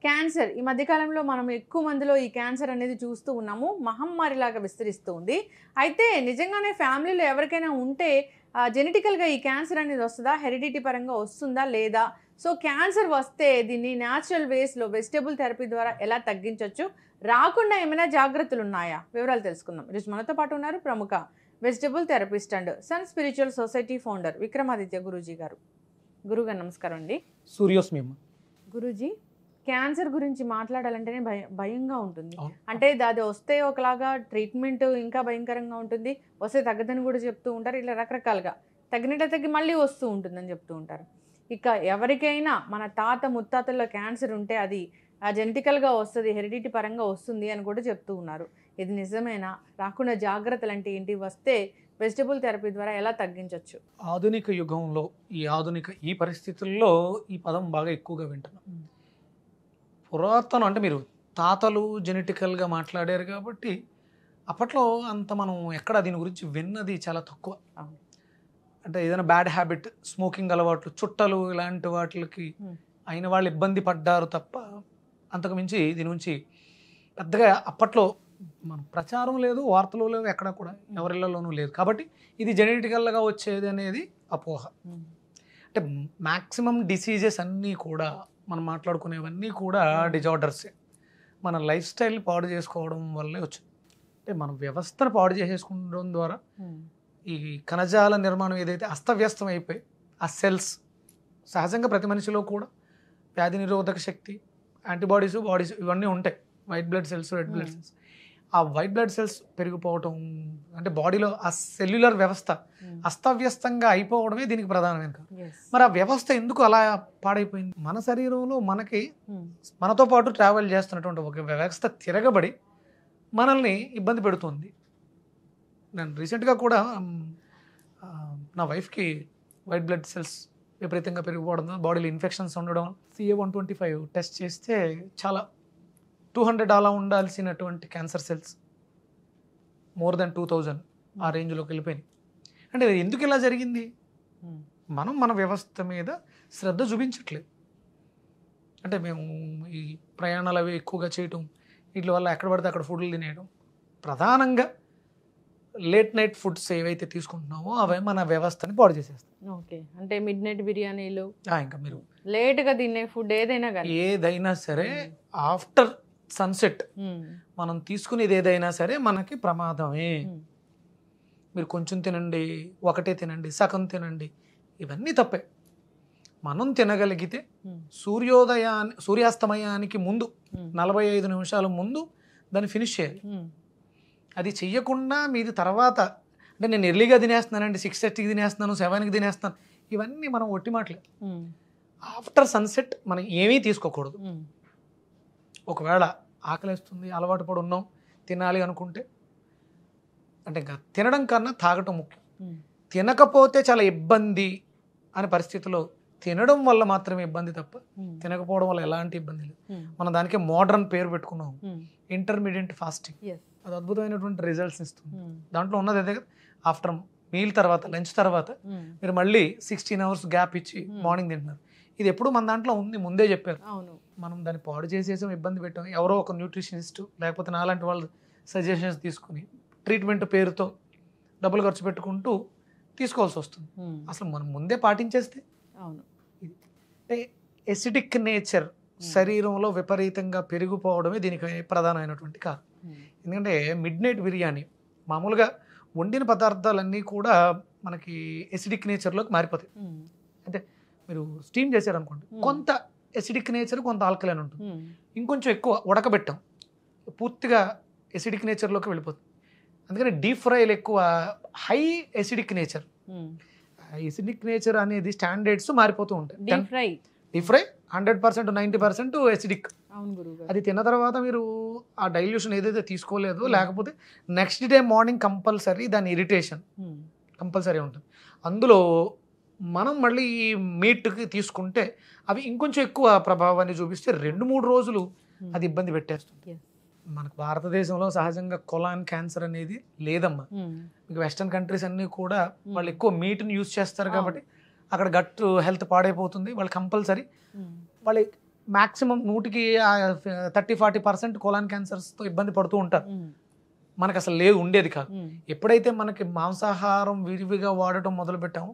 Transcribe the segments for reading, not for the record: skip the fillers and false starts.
Cancer ఈ మధ్యకాలంలో మనం ఎక్కువ మందిలో ఈ క్యాన్సర్ అనేది చూస్తూ ఉన్నాము. మహమ్మారిలాగా విస్తరిస్తూ ఉంది. అయితే నిజంగానే ఫ్యామిలీలో ఎవరికైనా ఉంటే జెనెటికల్గా ఈ క్యాన్సర్ అనేది వస్తుందా, హెరిడిటీ పరంగా వస్తుందా లేదా, సో క్యాన్సర్ వస్తే దీన్ని న్యాచురల్ వేస్లో వెజిటబుల్ థెరపీ ద్వారా ఎలా తగ్గించవచ్చు, రాకుండా ఏమైనా జాగ్రత్తలు ఉన్నాయా, వివరాలు తెలుసుకుందాం. ఈరోజు మనతో పాటు ఉన్నారు ప్రముఖ vegetable therapist and sun spiritual society founder Vikramaditya Guruji గారు. గురుగారు నమస్కారం అండి. సూర్యోస్మి. గురూజీ, క్యాన్సర్ గురించి మాట్లాడాలంటేనే భయంగా ఉంటుంది. అంటే అది వస్తే ఒకలాగా ట్రీట్మెంట్ ఇంకా భయంకరంగా ఉంటుంది, వస్తే తగ్గదని కూడా చెప్తూ ఉంటారు. ఇలా రకరకాలుగా తగ్గినట్టు తగ్గి మళ్ళీ వస్తూ ఉంటుందని చెప్తూ ఉంటారు. ఇక ఎవరికైనా మన తాత ముత్తాతల్లో క్యాన్సర్ ఉంటే అది జెనెటికల్గా వస్తుంది, హెరిడిటీ పరంగా వస్తుంది అని కూడా చెప్తూ ఉన్నారు. ఇది నిజమేనా? రాకుండా జాగ్రత్తలు అంటే ఏంటి? వస్తే వెజిటబుల్ థెరపీ ద్వారా ఎలా తగ్గించవచ్చు? ఆధునిక యుగంలో ఈ పరిస్థితుల్లో ఈ పదం బాగా ఎక్కువగా వింటున్నాం. పురాతనం అంటే మీరు తాతలు జెనెటికల్గా మాట్లాడారు కాబట్టి అప్పట్లో అంత మనం ఎక్కడ దీని గురించి విన్నది చాలా తక్కువ. అంటే ఏదైనా బ్యాడ్ హ్యాబిట్, స్మోకింగ్ అలవాట్లు, చుట్టలు, ఇలాంటి వాటికి అయిన వాళ్ళు ఇబ్బంది పడ్డారు తప్ప అంతకు మించి దీని గురించి పెద్దగా అప్పట్లో మన ప్రచారం లేదు, వార్తలు లేవు, ఎక్కడ కూడా ఎవరిళ్లలోనూ లేదు. కాబట్టి ఇది జెనెటికల్గా వచ్చేది అనేది అపోహ. అంటే మ్యాక్సిమం డిసీజెస్ అన్నీ కూడా మనం మాట్లాడుకునేవన్నీ కూడా డిజార్డర్సే. మన లైఫ్ స్టైల్ పాడు చేసుకోవడం వల్లే వచ్చింది. అంటే మన వ్యవస్థను పాడు చేసేసుకోవడం ద్వారా ఈ కణజాల నిర్మాణం ఏదైతే అస్తవ్యస్తం అయిపోయి ఆ సెల్స్ సహజంగా ప్రతి మనిషిలో కూడా వ్యాధి నిరోధక శక్తి, యాంటీబాడీస్, బాడీస్ ఇవన్నీ ఉంటాయి. White blood cells, red blood cells. ఆ వైట్ బ్లడ్ సెల్స్ పెరిగిపోవటం అంటే బాడీలో ఆ సెల్యులర్ వ్యవస్థ అస్తవ్యస్తంగా అయిపోవడమే దీనికి ప్రధానమైన కారణం. మరి ఆ వ్యవస్థ ఎందుకు అలా పాడైపోయింది? మన శరీరంలో మనతో పాటు ట్రావెల్ చేస్తున్నటువంటి ఒక వ్యవస్థ తిరగబడి మనల్ని ఇబ్బంది పెడుతుంది. నేను రీసెంట్గా కూడా నా వైఫ్కి వైట్ బ్లడ్ సెల్స్ విపరీతంగా పెరిగిపోవడం, బాడీలో ఇన్ఫెక్షన్స్ ఉండడం, CA-125 టెస్ట్ చేస్తే చాలా 200 అలా ఉండాల్సినటువంటి క్యాన్సర్ సెల్స్ మోర్ దెన్ 2000 ఆ రేంజ్లోకి వెళ్ళిపోయినాయి. అంటే ఎందుకు ఇలా జరిగింది? మనం మన వ్యవస్థ మీద శ్రద్ధ చూపించట్లేదు. అంటే మేము ఈ ప్రయాణాలు అవి ఎక్కువగా చేయటం, వీటి వల్ల ఎక్కడ పడితే అక్కడ ఫుడ్లు తినేయడం, ప్రధానంగా లేట్ నైట్ ఫుడ్స్ ఏవైతే తీసుకుంటున్నామో అవి మన వ్యవస్థని పాడు చేసేస్తాయి. ఓకే, అంటే మిడ్ నైట్ బిర్యానీలు, ఇంకా మీరు లేట్గా తినే ఫుడ్ ఏదైనా సరే ఆఫ్టర్ సన్సెట్ మనం తీసుకునేది ఏదైనా సరే మనకి ప్రమాదమే. మీరు కొంచెం తినండి, ఒకటే తినండి, సగం తినండి, ఇవన్నీ తప్పే. మనం తినగలిగితే సూర్యాస్తమయానికి ముందు 45 నిమిషాల ముందు దాన్ని ఫినిష్ చేయాలి. అది చెయ్యకుండా మీరు తర్వాత అంటే నేను ఎర్లీగా తినేస్తున్నానండి, 6:30కి తినేస్తున్నాను, 7కి తినేస్తున్నాను, ఇవన్నీ మనం ఒట్టి మాటలే. ఆఫ్టర్ సన్సెట్ మనం ఏమీ తీసుకోకూడదు. ఒకవేళ ఆకలిస్తుంది, అలవాటు పడి ఉన్నాం, తినాలి అనుకుంటే అంటే ఇంకా తినడం కన్నా తాగటం ముఖ్యం. తినకపోతే చాలా ఇబ్బంది అనే పరిస్థితిలో తినడం వల్ల మాత్రమే ఇబ్బంది తప్ప తినకపోవడం వల్ల ఎలాంటి ఇబ్బంది లేదు. మనం దానికే మోడర్న్ పేరు పెట్టుకున్నాం, ఇంటర్మీడియట్ ఫాస్టింగ్. అది అద్భుతమైనటువంటి రిజల్ట్స్ ఇస్తుంది. దాంట్లో ఉన్నది అదే కదా, ఆఫ్టర్ మీల్ తర్వాత, లంచ్ తర్వాత మీరు మళ్ళీ 16 అవర్స్ గ్యాప్ ఇచ్చి మార్నింగ్ తింటున్నారు. ఇది ఎప్పుడు మన దాంట్లో ఉంది, ముందే చెప్పారు. మనం దాన్ని పాడు చేసేసాం, ఇబ్బంది పెట్టాం. ఎవరో ఒక న్యూట్రిషనిస్ట్ లేకపోతే నాలాంటి వాళ్ళు సజెషన్స్ తీసుకుని ట్రీట్మెంట్ పేరుతో డబ్బులు ఖర్చు పెట్టుకుంటూ తీసుకోవాల్సి వస్తుంది. అసలు మనం ముందే పాటించేస్తే. అంటే ఎసిడిక్ నేచర్ శరీరంలో విపరీతంగా పెరిగిపోవడమే దీనికి ప్రధానమైనటువంటి కారణం. ఎందుకంటే మిడ్ నైట్ బిర్యానీ మామూలుగా వండిన పదార్థాలన్నీ కూడా మనకి ఎసిడిక్ నేచర్లోకి మారిపోతాయి. అంటే మీరు స్టీమ్ చేశారనుకోండి, కొంత ఎసిడిక్ నేచర్, కొంత ఆల్కలైన్ ఉంటుంది. ఇంకొంచెం ఎక్కువ ఉడకబెట్టాం, పూర్తిగా ఎసిడిక్ నేచర్లోకి వెళ్ళిపోతుంది. అందుకని డీప్ ఫ్రైలు ఎక్కువ high acidic nature. Acidic nature అనేది స్టాండర్డ్స్ మారిపోతూ ఉంటాయి. Deep fry 100%, 90% acidic. అది తిన్న తర్వాత మీరు ఆ డైల్యూషన్ ఏదైతే తీసుకోలేదో, లేకపోతే నెక్స్ట్ డే మార్నింగ్ కంపల్సరీ దాని ఇరిటేషన్ కంపల్సరీ ఉంటుంది. అందులో మనం మళ్ళీ ఈ మీట్కి తీసుకుంటే అవి ఇంకొంచెం ఎక్కువ ప్రభావాన్ని చూపిస్తే 2-3 రోజులు అది ఇబ్బంది పెట్టేస్తుంది. మనకు భారతదేశంలో సహజంగా కొలాన్ క్యాన్సర్ అనేది లేదమ్మా. మీకు వెస్టర్న్ కంట్రీస్ అన్నీ కూడా వాళ్ళు ఎక్కువ మీట్ని యూజ్ చేస్తారు కాబట్టి అక్కడ గట్ హెల్త్ పాడైపోతుంది. వాళ్ళు కంపల్సరీ వాళ్ళ మ్యాక్సిమం 100కి 30-40% కోలాన్ క్యాన్సర్స్తో ఇబ్బంది పడుతూ ఉంటారు. మనకు అసలు లేదు, ఉండేది కాదు. ఎప్పుడైతే మనకి మాంసాహారం విరివిగా వాడటం మొదలు పెట్టామో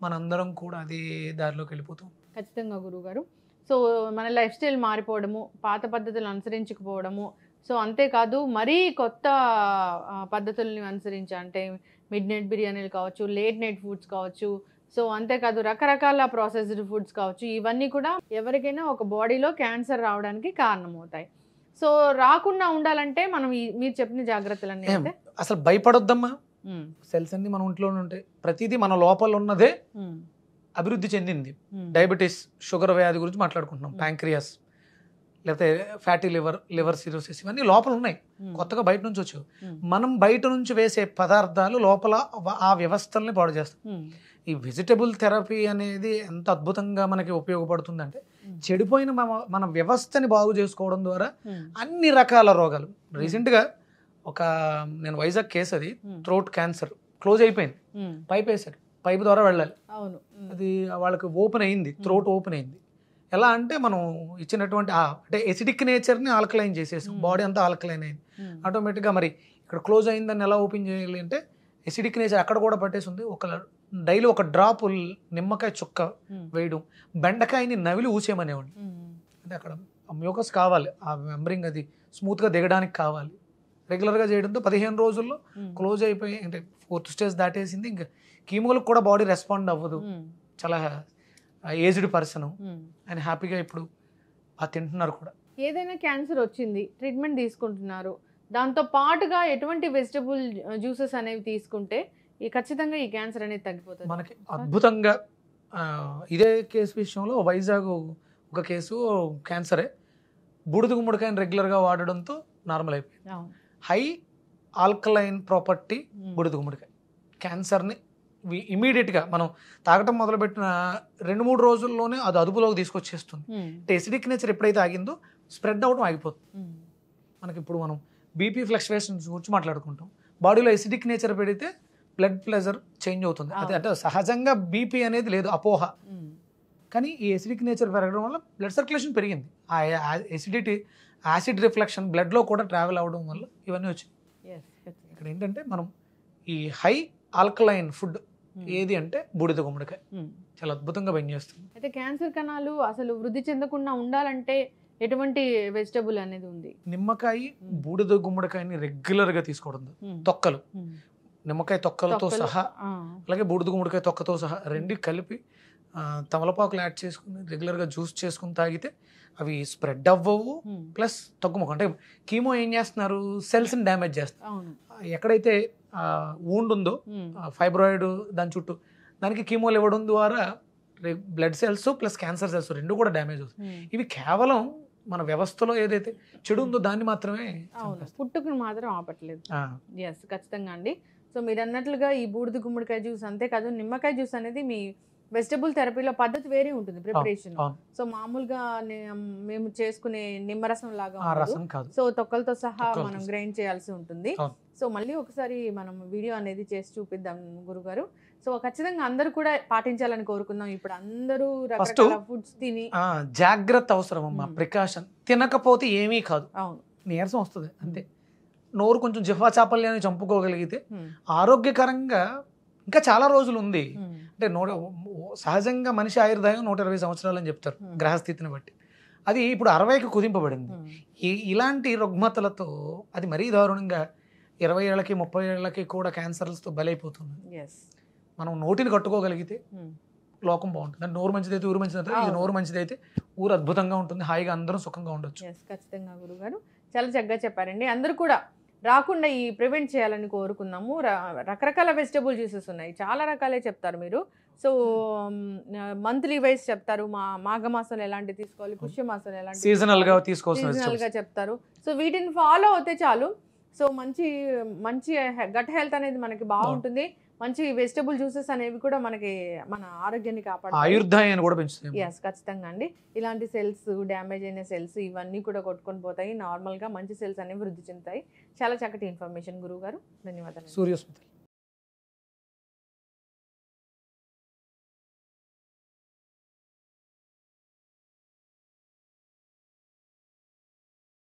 మనందరం కూడా అదే దారిలోకి వెళ్ళిపోతాం. ఖచ్చితంగా గురువుగారు. సో మన లైఫ్ స్టైల్ మారిపోవడము, పాత పద్ధతులు అనుసరించకపోవడము, సో అంతేకాదు మరీ కొత్త పద్ధతుల్ని అనుసరించి, అంటే మిడ్ నైట్ బిర్యానీలు కావచ్చు, లేట్ నైట్ ఫుడ్స్ కావచ్చు, సో అంతేకాదు రకరకాల ప్రాసెస్డ్ ఫుడ్స్ కావచ్చు, ఇవన్నీ కూడా ఎవరికైనా ఒక బాడీలో క్యాన్సర్ రావడానికి కారణమవుతాయి. సో రాకుండా ఉండాలంటే మనం మీరు చెప్పిన జాగ్రత్తలన్నీ అయితే అసలు భయపడొద్దమ్మా. సెల్స్ అన్ని మన ఒంట్లోనే ఉంటాయి. ప్రతిదీ మన లోపల ఉన్నదే అభివృద్ధి చెందింది. డయాబెటీస్, షుగర్ వ్యాధి గురించి మాట్లాడుకుంటున్నాం, ప్యాంక్రియాస్, లేకపోతే ఫ్యాటీ లివర్ సిరోసిస్, ఇవన్నీ లోపల ఉన్నాయి, కొత్తగా బయట నుంచి వచ్చావు. మనం బయట నుంచి వేసే పదార్థాలు లోపల ఆ వ్యవస్థల్ని పాడు చేస్తాం. ఈ వెజిటబుల్ థెరపీ అనేది ఎంత అద్భుతంగా మనకి ఉపయోగపడుతుందంటే, చెడిపోయిన మన వ్యవస్థని బాగు చేసుకోవడం ద్వారా అన్ని రకాల రోగాలు. రీసెంట్గా నేను వైజాగ్ కేసు, అది థ్రోట్ క్యాన్సర్, క్లోజ్ అయిపోయింది, పైప్ వేశారు, పైప్ ద్వారా వెళ్ళాలి, అది వాళ్ళకి ఓపెన్ అయింది, థ్రోట్ ఓపెన్ అయింది. ఎలా అంటే మనం ఇచ్చినటువంటి అంటే ఎసిడిక్ నేచర్ని ఆల్కలైన్ చేసేసాం, బాడీ అంతా ఆల్కలైన్ అయింది ఆటోమేటిక్గా. మరి ఇక్కడ క్లోజ్ అయిందని ఎలా ఓపెన్ చేయాలి అంటే, ఎసిడిక్ నేచర్ అక్కడ కూడా పట్టేసి ఉంది. డైలీ ఒక డ్రాప్ నిమ్మకాయ చుక్క వేయడం, బెండకాయని నవిలి ఊసేయమనేవాడిని. అంటే అక్కడ మ్యూకస్ కావాలి, ఆ మెంబ్రింగ్ అది స్మూత్గా దిగడానికి కావాలి. రెగ్యులర్గా చేయడంతో 15 రోజుల్లో క్లోజ్ అయిపోయి, అంటే 4th స్టేజ్ దాటేసింది. ఇంకా కీమోలకు కూడా బాడీ రెస్పాండ్ అవ్వదు. చాలా ఏజ్డ్ పర్సన్, ఆయన హ్యాపీగా ఇప్పుడు తింటున్నారు కూడా. ఏదైనా క్యాన్సర్ వచ్చింది, ట్రీట్మెంట్ తీసుకుంటున్నారు, దాంతో పాటుగా ఎటువంటి వెజిటబుల్ జ్యూసెస్ అనేవి తీసుకుంటే ఖచ్చితంగా ఈ క్యాన్సర్ అనేది తగ్గిపోతుంది మనకి అద్భుతంగా. ఇదే కేసు విషయంలో వైజాగ్ ఒక కేసు క్యాన్సరే, బూడిద గుమ్మడికాయని రెగ్యులర్గా వాడడంతో నార్మల్ అయిపోయింది. హై ఆల్కలైన్ ప్రాపర్టీ బూడిద గుమ్మడికాయ క్యాన్సర్ని ఇమీడియట్గా మనం తాగటం మొదలుపెట్టిన 2-3 రోజుల్లోనే అది అదుపులోకి తీసుకొచ్చేస్తుంది. అంటే ఎసిడిక్ నేచర్ ఎప్పుడైతే ఆగిందో స్ప్రెడ్ అవ్వడం ఆగిపోతుంది. మనకి ఇప్పుడు మనం బీపీ ఫ్లక్చువేషన్స్ గురించి మాట్లాడుకుంటాం. బాడీలో ఎసిడిక్ నేచర్ పెడితే బ్లడ్ ప్రెషర్ చేంజ్ అవుతుంది. అది అంటే సహజంగా బీపీ అనేది లేదు, అపోహ. కానీ ఈ ఎసిడిక్ నేచర్ పెరగడం వల్ల బ్లడ్ సర్క్యులేషన్ పెరిగింది. ఆ యాసిడ్ రిఫ్లెక్షన్ బ్లడ్లో కూడా ట్రావెల్ అవ్వడం వల్ల ఇవన్నీ వచ్చాయి. ఇక్కడ ఏంటంటే మనం ఈ హై ఆల్కలైన్ ఫుడ్ ఏది అంటే బూడిద గుమ్మడికాయ చాలా అద్భుతంగా పనిచేస్తుంది. అయితే క్యాన్సర్ కణాలు అసలు వృద్ధి చెందకుండా ఉండాలంటే ఎటువంటి వెజిటబుల్ అనేది ఉంది? నిమ్మకాయ, బూడిద గుమ్మడికాయని రెగ్యులర్గా తీసుకోవడం, తొక్కలు, నిమ్మకాయ తొక్కలతో సహా, అలాగే బూడిద గుమ్మడికాయ తొక్కతో సహా రెండు కలిపి తమలపాకులు యాడ్ చేసుకుని రెగ్యులర్గా జ్యూస్ చేసుకుని తాగితే అవి స్ప్రెడ్ అవ్వవు, ప్లస్ తగ్గుముఖం. అంటే కీమో ఏం చేస్తున్నారు, సెల్స్ని డ్యామేజ్ చేస్తారు. ఎక్కడైతే వూండ్ ఉందో ఫైబ్రాయిడ్ దాని చుట్టూ, దానికి కీమోలు ఇవ్వడం ద్వారా blood cells plus cancer cells రెండు కూడా డ్యామేజ్ అవుతాయి. ఇవి కేవలం మన వ్యవస్థలో ఏదైతే చెడు ఉందో దాన్ని మాత్రమే, పుట్టుకుని మాత్రం ఆపట్లేదు. ఎస్, ఖచ్చితంగా అండి. సో మీరు అన్నట్లుగా ఈ బూడిద గుమ్మడికాయ జ్యూస్, అంతేకాదు నిమ్మకాయ జ్యూస్ అనేది మీ వెజిటబుల్ థెరపీలో పద్ధతి వేరే ఉంటుంది, ప్రిపరేషన్. సో మామూలుగా మేము చేసుకునే నిమ్మరసం లాగా, సో తొక్కలతో సహా మనం గ్రైండ్ చేయాల్సి ఉంటుంది. సో మళ్ళీ ఒకసారి మనం వీడియో అనేది చేసి చూపిద్దాం గురుగారు. సో ఖచ్చితంగా అందరూ కూడా పాటించాలని కోరుకుందాం. ఇప్పుడు అందరూ రకరకాల ఫుడ్స్ తిని జాగ్రత్త అవసరం అమ్మా, ప్రికాషన్. తినకపోతే ఏమీ కాదు, అవును నీరసం వస్తుంది అంతే. నోరు కొంచెం జిహ్వా చాపల్యాన్ని చంపుకోగలిగితే ఆరోగ్యకరంగా ఇంకా చాలా రోజులు ఉంది. అంటే సహజంగా మనిషి ఆయుర్దాయం 120 సంవత్సరాలు అని చెప్తారు గ్రహస్థితిని బట్టి. అది ఇప్పుడు 60కి కుదింపబడింది. ఇలాంటి రుగ్మతలతో అది మరీ దారుణంగా 20 ఏళ్ళకి 30 ఏళ్ళకి కూడా క్యాన్సర్లతో బలైపోతుంది. మనం నోటిని కట్టుకోగలిగితే లోకం బాగుంటుంది. అంటే నోరు మంచిదైతే ఊరు మంచిదైతే, ఇది నోరు మంచిదైతే ఊరు అద్భుతంగా ఉంటుంది, హాయిగా అందరం సుఖంగా ఉండొచ్చు. ఖచ్చితంగా గురుగారు చాలా చక్కగా చెప్పారండి. అందరూ కూడా రాకుండా ఈ ప్రివెంట్ చేయాలని కోరుకున్నాము. రకరకాల వెజిటబుల్ జ్యూసెస్ ఉన్నాయి, చాలా రకాలే చెప్తారు మీరు. సో మంత్లీ వైజ్ చెప్తారు, మాఘమాసంలో ఎలాంటి తీసుకోవాలి, పుష్యమాసంలో ఎలాంటి సీజనల్గా చెప్తారు. సో వీటిని ఫాలో అవుతే చాలు. సో మంచి గట్ హెల్త్ అనేది మనకి బాగుంటుంది. మంచి వెజిటబుల్ జ్యూసెస్ అనేవి కూడా మనకి మన ఆరోగ్యాన్ని కాపాడుతాయి, ఆయుర్దాయాన్ని కూడా పెంచుతాయి. ఎస్, ఖచ్చితంగా అండి. ఇలాంటి సెల్స్, డ్యామేజ్ అయిన సెల్స్ ఇవన్నీ కూడా కొట్టుకొని పోతాయి. నార్మల్గా మంచి సెల్స్ అనేవి వృద్ధి చెందుతాయి. చాలా చక్కటి ఇన్ఫర్మేషన్ గురువు గారు, ధన్యవాదాలు. సూర్యస్మృతి.